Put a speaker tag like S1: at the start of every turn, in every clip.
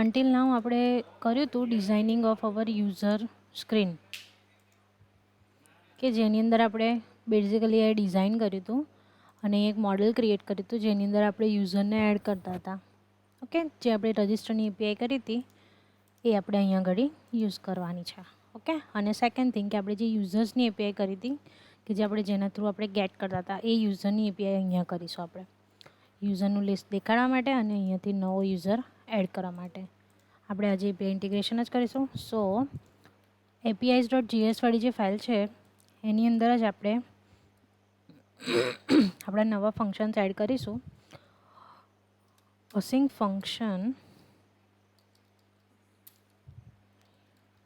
S1: Until નાઉ આપણે કર્યું હતું designing of our user screen, કે જેની અંદર આપણે બેઝિકલી એ ડિઝાઇન કર્યું હતું અને એક મોડેલ ક્રિએટ કર્યું હતું જેની અંદર આપણે યુઝરને એડ કરતા હતા. ઓકે, જે આપણે રજિસ્ટરની એપીઆઈ કરી હતી એ આપણે અહીંયા આગળ યુઝ કરવાની છે. ઓકે, અને સેકન્ડ થિંગ કે આપણે જે યુઝર્સની એપીઆઈ કરી હતી કે જે આપણે જેના થ્રુ આપણે ગેટ કરતા હતા એ યુઝરની એપીઆઈ અહીંયા કરીશું આપણે યુઝરનું લિસ્ટ દેખાડવા માટે અને અહીંયાથી નવો યુઝર એડ કરવા માટે આપણે આજે એપીઆઈ ઇન્ટિગ્રેશન જ કરીશું. સો apis.js વાળી જે ફાઇલ છે એની અંદર જ આપણે આપણા નવા ફંક્શન્સ એડ કરીશું. async ફંક્શન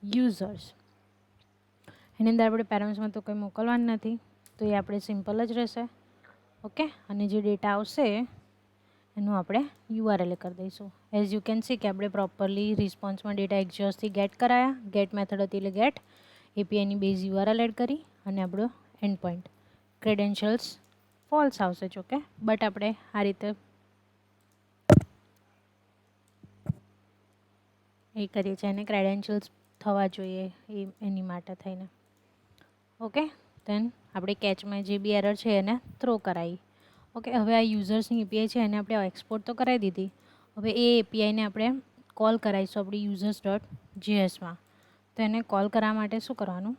S1: યુઝર્સ, એની અંદર આપણે પેરેન્ટ્સમાં તો કંઈ મોકલવાનું નથી, તો એ આપણે સિમ્પલ જ રહેશે. ઓકે, અને જે ડેટા આવશે એનું આપણે યુઆરએલ કરી દઈશું. એઝ યુ કેન સી કે આપણે પ્રોપરલી રિસ્પોન્સમાં ડેટા એક્ઝોસથી ગેટ કરાયા. ગેટ મેથડ હતી એટલે ગેટ એપીઆઈની બેઝ યુઆરએલ એડ કરી અને આપણો એન્ડ પોઈન્ટ ક્રેડેન્શિયલ્સ ફોલ્સ આવશે. જોકે બટ આપણે આ રીતે એ કરીએ છીએ અને ક્રેડેન્શિયલ્સ થવા જોઈએ એની માટે થઈને. ઓકે, દેન આપણે કેચમાં જે બી એરર છે એને થ્રો કરાવી. ઓકે, હવે આ યુઝર્સની એપીઆઈ છે એને આપણે એક્સપોર્ટ તો કરાવી દીધી. હવે એ એપીઆઈને આપણે કોલ કરાવીશું આપણી users.jsમાં. તો એને કોલ કરવા માટે શું કરવાનું,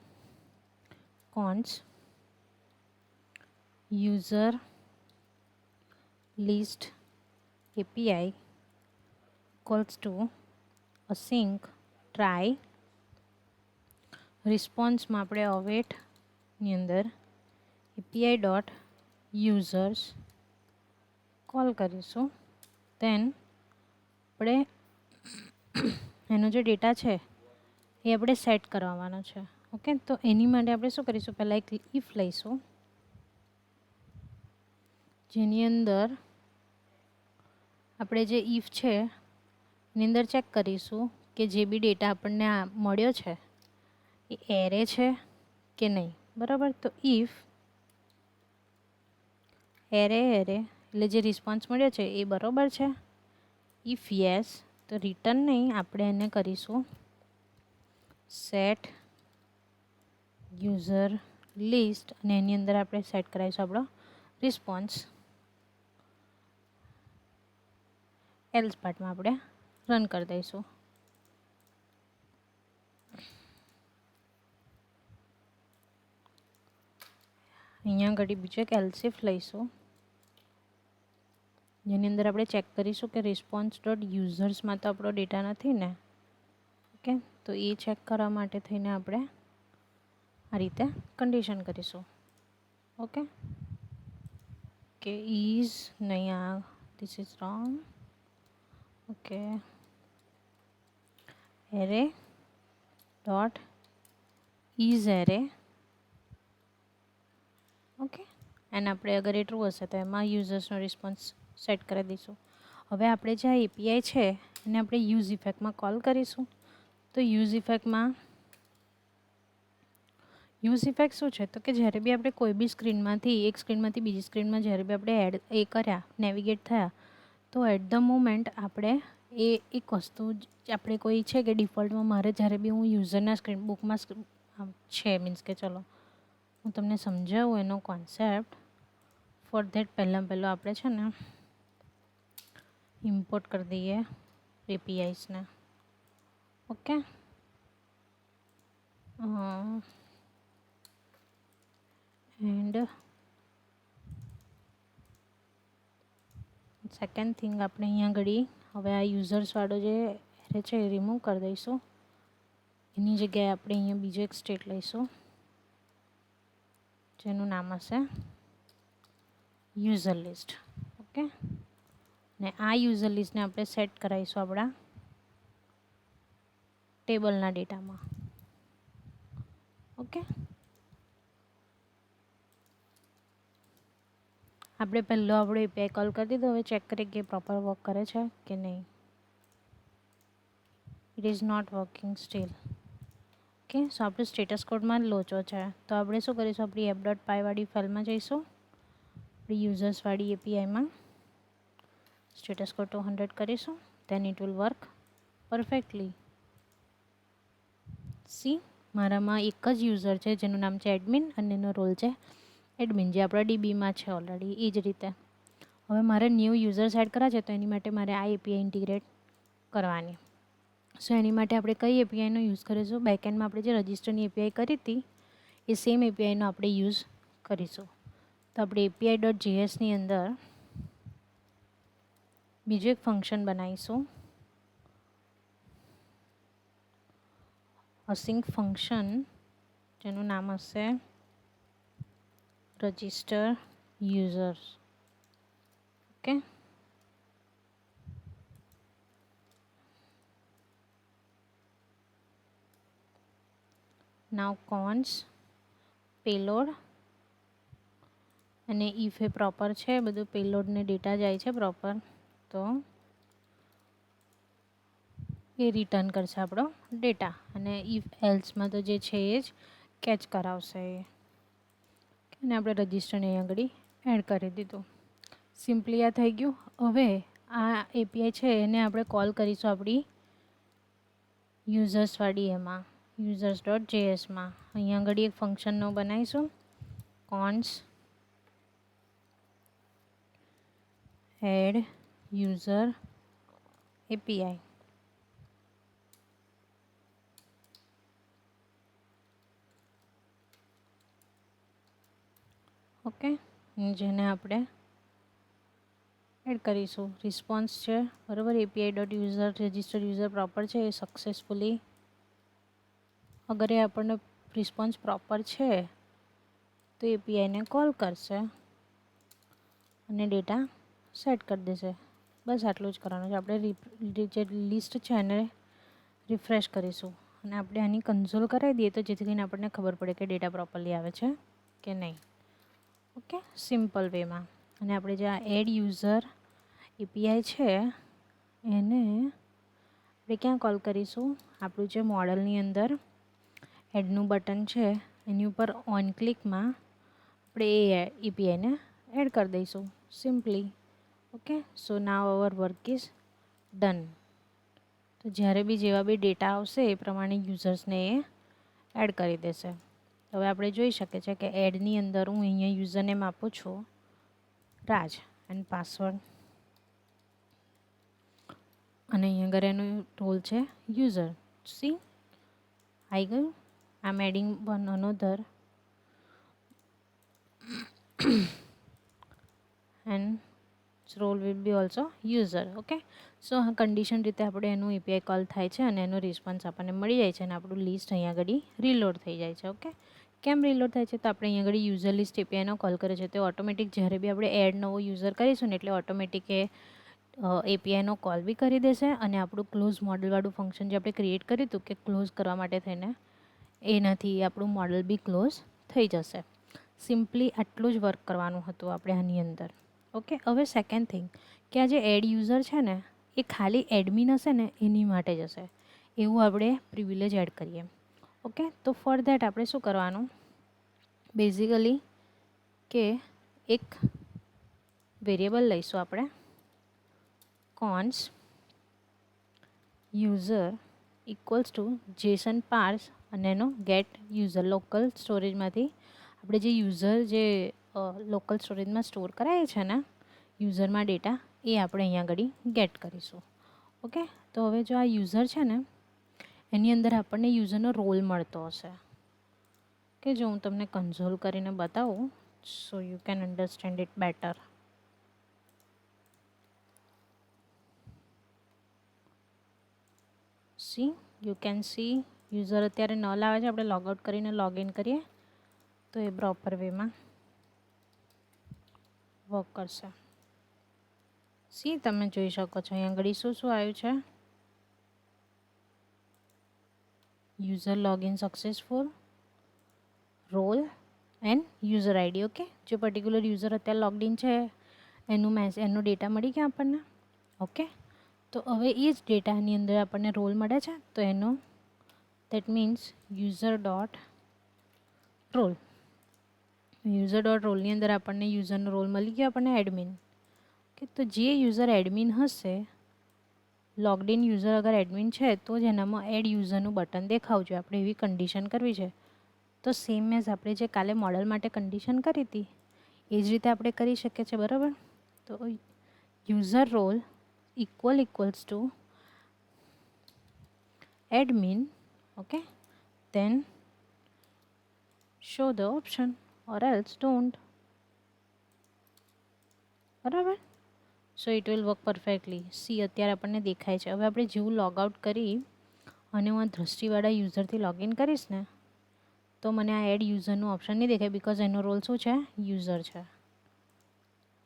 S1: const user list API equals to async try રિસ્પોન્સમાં આપણે અવેટની અંદર એપીઆઈ ડોટ યુઝર્સ કોલ કરીશું. દેન આપણે એનો જે ડેટા છે એ આપણે સેટ કરવાનો છે. ઓકે, તો એની માટે આપણે શું કરીશું, પહેલાં એક ઇફ લઈશું જેની અંદર આપણે જે ઇફ છે એની અંદર ચેક કરીશું કે જે બી ડેટા આપણને મળ્યો છે એ એરે છે કે નહીં. બરાબર, તો ઇફ એરે એટલે જે રિસ્પોન્સ મળ્યો છે એ બરાબર છે. ઇફ યસ તો રિટર્ન નહીં, આપણે એને કરીશું સેટ યુઝર લિસ્ટ અને એની અંદર આપણે સેટ કરાવીશું આપણો રિસ્પોન્સ. એલ્સ પાર્ટમાં આપણે રન કરી દઈશું. અહીંયા ઘડી બીજો એક એલ્સિફ લઈશું જેની અંદર આપણે ચેક કરીશું કે રિસ્પોન્સ ડોટ યુઝર્સમાં તો આપણો ડેટા નથી ને. ઓકે, તો એ ચેક કરવા માટે થઈને આપણે આ રીતે કન્ડિશન કરીશું. ઓકે, કે ઇઝ નહીં, આ this is wrong. Okay, array dot is array. Okay, and આપણે અગર એ ટ્રુ હશે તો એમાં યુઝર્સનો રિસ્પોન્સ સેટ કરી દઈશું. હવે આપણે જે એપીઆઈ છે એને આપણે યુઝ ઇફેક્ટમાં કોલ કરીશું. તો યુઝ ઇફેક્ટ શું છે, તો કે જ્યારે બી આપણે કોઈ બી સ્ક્રીનમાંથી એક સ્ક્રીનમાંથી બીજી સ્ક્રીનમાં જ્યારે બી આપણે એડ કર્યા, નેવિગેટ થયા, તો એટ ધ મોમેન્ટ આપણે એ એક વસ્તુ આપણે કોઈ છે કે ડિફોલ્ટમાં મારે જ્યારે બી હું યુઝરના સ્ક્રીન બુકમાં છે, મીન્સ કે ચલો હું તમને સમજાવું એનો કોન્સેપ્ટ. ફોર ધેટ પહેલાં આપણે છે ને ઇમ્પોર્ટ કરી દઈએ એપીઆઈસને. ઓકે, એન્ડ સેકન્ડ થિંગ આપણે અહીંયા ઘડી હવે આ યુઝર્સવાળો જે એરે છે એ રિમૂવ કરી દઈશું. એની જગ્યાએ આપણે અહીંયા બીજો એક સ્ટેટ લઈશું જેનું નામ હશે યુઝર લિસ્ટ. ઓકે, ને આ યુઝર લિસ્ટને આપણે સેટ કરાવીશું આપણા ટેબલના ડેટામાં. ઓકે, આપણે પહેલો આપણો એપીઆઈ કોલ કરી દીધો. હવે ચેક કરીએ કે પ્રોપર વર્ક કરે છે કે નહીં. It is not working still. Okay, so આપણે સ્ટેટસ કોડમાં જ લોચો છે. તો આપણે શું કરીશું, આપણી app.py વાળી ફાઇલમાં જઈશું, આપણી યુઝર્સવાળી એપીઆઈમાં સ્ટેટસ કોડ 200 કરીશું. Then it will work perfectly. See, મારામાં એક જ યુઝર છે જેનું નામ છે એડમિન અને એનો રોલ છે એડમિન, જે આપણા ડીબીમાં છે ઓલરેડી. એ જ રીતે હવે મારે ન્યૂ યુઝર્સ એડ કરવા છે તો એની માટે મારે આ એપીઆઈ ઇન્ટિગ્રેટ કરવાની. સો એની માટે આપણે કઈ એપીઆઈનો યુઝ કરીશું? બેકએન્ડમાં આપણે જે રજિસ્ટરની એપીઆઈ કરી હતી એ સેમ એપીઆઈનો આપણે યુઝ કરીશું. તો આપણે API.jsની અંદર બીજું એક ફંક્શન બનાવીશું, અસિંક ફંક્શન, જેનું નામ હશે રજિસ્ટર યુઝર્સ. ઓકે, નાવ કોન્સ પેલોડ, અને ઇફ એ પ્રોપર છે, બધું પેલોડને ડેટા જાય છે પ્રોપર, તો એ રિટર્ન કરશે આપણો ડેટા. અને ઇફ એલ્સમાં તો જે છે એ જ કેચ કરાવશે એ. અને આપણે રજિસ્ટરને અહીં આગળ એડ કરી દીધું. સિમ્પલી આ થઈ ગયું. હવે આ એપીઆઈ છે એને આપણે કોલ કરીશું આપણી યુઝર્સવાળી એમાં, users.jsમાં. અહીંયા આગળ એક ફંક્શનનો બનાવીશું, const add user API. Okay, જેને આપણે એડ કરીશું. રિસ્પોન્સ છે બરાબર, API.user રજિસ્ટર યુઝર પ્રોપર છે, એ સક્સેસફુલી, અગર એ આપણને રિસ્પોન્સ પ્રોપર છે તો એપીઆઈને કોલ કરશે અને ડેટા સેટ કરી દેશે. બસ આટલું જ કરવાનું છે. આપણે જે લિસ્ટ છે એને રિફ્રેશ કરીશું અને આપણે આની કન્સોલ કરાવી દઈએ તો જેથી કરીને આપણને ખબર પડે કે ડેટા પ્રોપરલી આવે છે કે નહીં. ઓકે, સિમ્પલ વેમાં. અને આપણે જે આ એડ યુઝર એપીઆઈ છે એને આપણે ક્યાં કોલ કરીશું? આપણું જે મોડલની અંદર એડનું બટન છે એની ઉપર ઓન ક્લિકમાં આપણે એ એપીઆઈને એડ કરી દઈશું simply. Okay, so now hour work is done. તો જ્યારે બી જેવા બી ડેટા આવશે એ પ્રમાણે યુઝર્સને એ એડ કરી દેશે. હવે આપણે જોઈ શકીએ છીએ કે એડની અંદર હું અહીંયા યુઝરનેમ આપું છું રાજ એન્ડ પાસવર્ડ, અને અહીંયા આગળ એનો રોલ છે યુઝર. સી, આવી ગયું. I am adding one another and role will be also user. Okay, so આ કન્ડિશન રીતે આપણે એનું એપીઆઈ કોલ થાય છે અને એનો રિસ્પોન્સ આપણને મળી જાય છે અને આપણું લિસ્ટ અહીંયા આગળ રીલોડ થઈ જાય છે. ઓકે, કેમ રીલોડ થાય છે? તો આપણે અહીંયા આગળ યુઝર લિસ્ટ એપીઆઈનો કોલ કરે છે તો ઓટોમેટિક જ્યારે બી આપણે એડ નવો યુઝર કરીશું ને એટલે ઓટોમેટિક એ એપીઆઈનો કોલ બી કરી દેશે અને આપણું ક્લોઝ મોડલવાળું ફંક્શન જે આપણે ક્રિએટ કર્યું હતું કે ક્લોઝ કરવા માટે થઈને, એનાથી આપણું મોડલ બી ક્લોઝ થઈ જશે. સિમ્પલી આટલું જ વર્ક કરવાનું હતું આપણે આની અંદર. ઓકે, હવે સેકન્ડ થિંગ કે આ જે એડ યુઝર છે ને એ ખાલી એડમિન હશે ને એની માટે જ હશે એવું આપણે પ્રિવિલેજ એડ કરીએ. ઓકે, તો ફોર દેટ આપણે શું કરવાનું? બેઝિકલી કે એક વેરિયેબલ લઈશું આપણે, const user equals to JSON parse, અને એનો ગેટ યુઝર. લોકલ સ્ટોરેજમાંથી આપણે જે યુઝર જે લોકલ સ્ટોરેજમાં સ્ટોર કરાય છે ને યુઝરમાં ડેટા, એ આપણે અહીંયા આગળ ગેટ કરીશું. ઓકે, તો હવે જો આ યુઝર છે ને એની અંદર આપણને યુઝરનો રોલ મળતો હશે કે જો હું તમને કન્સોલ કરીને બતાવું so you can understand it better. See, you can see user અત્યારે નલ આવે છે. આપણે લોગઆઉટ કરીને લોગિન કરીએ તો એ પ્રોપર વેમાં વર્ક કરશે. સી, તમે જોઈ શકો છો અહીંયા આગળ શું શું આવ્યું છે? User login successful, role and user ID. Okay, જે પર્ટિક્યુલર યુઝર અત્યારે લોગિન છે એનો ડેટા મળી ગયા આપણને. ઓકે, તો હવે એ જ ડેટાની અંદર આપણને રોલ મળે છે તો એનો that means user dot role. User dot રોલની અંદર આપણને યુઝરનો રોલ મળી ગયો આપણને એડમિન. ઓકે, તો જે યુઝર એડમિન હશે લોગડ ઇન યુઝર અગર એડમિન છે તો જ એનામાં એડ યુઝરનું બટન દેખાવું જોઈએ. આપણે એવી કન્ડિશન કરવી છે. તો સેમ એઝ આપણે જે કાલે મોડલ માટે કન્ડિશન કરી હતી એ જ રીતે આપણે કરી શકીએ છીએ, બરાબર. તો user role equals to admin, okay, then show the option or else don't, બરાબર. So it will work perfectly. See અત્યારે આપણને દેખાય છે. હવે આપણે જેવું લોગ આઉટ કરી અને હું આ દ્રષ્ટિવાળા યુઝરથી લોગિન કરીશ ને તો મને આ એડ યુઝરનું ઓપ્શન નહીં દેખાય, બિકોઝ એનો રોલ શું છે? યુઝર છે.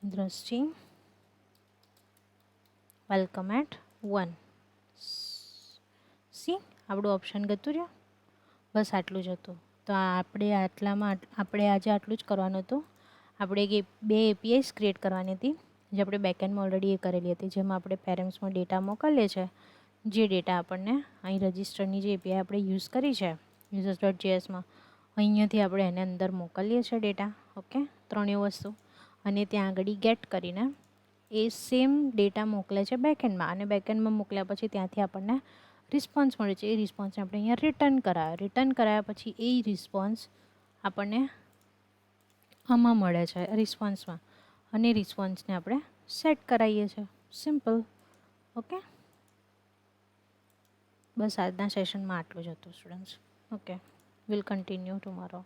S1: દ્રષ્ટિ વેલકમ એટ 1. સી આપણું ઓપ્શન ગતું રહ્યું. બસ આટલું જ હતું. તો આપણે આજે આટલું જ કરવાનું હતું. આપણે બે એપીઆઈસ ક્રિએટ કરવાની હતી જે આપણે બેકએન્ડમાં ઓલરેડી એ કરેલી હતી, જેમાં આપણે પેરેન્ટ્સમાં ડેટા મોકલીએ છીએ. જે ડેટા આપણને અહીં રજિસ્ટરની જે એપીઆઈ આપણે યુઝ કરી છે users.jsમાં, અહીંયાથી આપણે એને અંદર મોકલીએ છીએ ડેટા. ઓકે, ત્રણેય વસ્તુ. અને ત્યાં આગળ ગેટ કરીને એ સેમ ડેટા મોકલે છે બેકએન્ડમાં, અને બેકએન્ડમાં મોકલ્યા પછી ત્યાંથી આપણને રિસ્પોન્સ મળે છે. એ રિસ્પોન્સને આપણે અહીંયા રિટર્ન કરાયા પછી એ રિસ્પોન્સ આપણને આમાં મળે છે રિસ્પોન્સમાં, અને રિસ્પોન્સને આપણે સેટ કરાવીએ છીએ. સિમ્પલ. ઓકે, બસ આજના સેશનમાં આટલું જ હતું students. Okay, will continue tomorrow.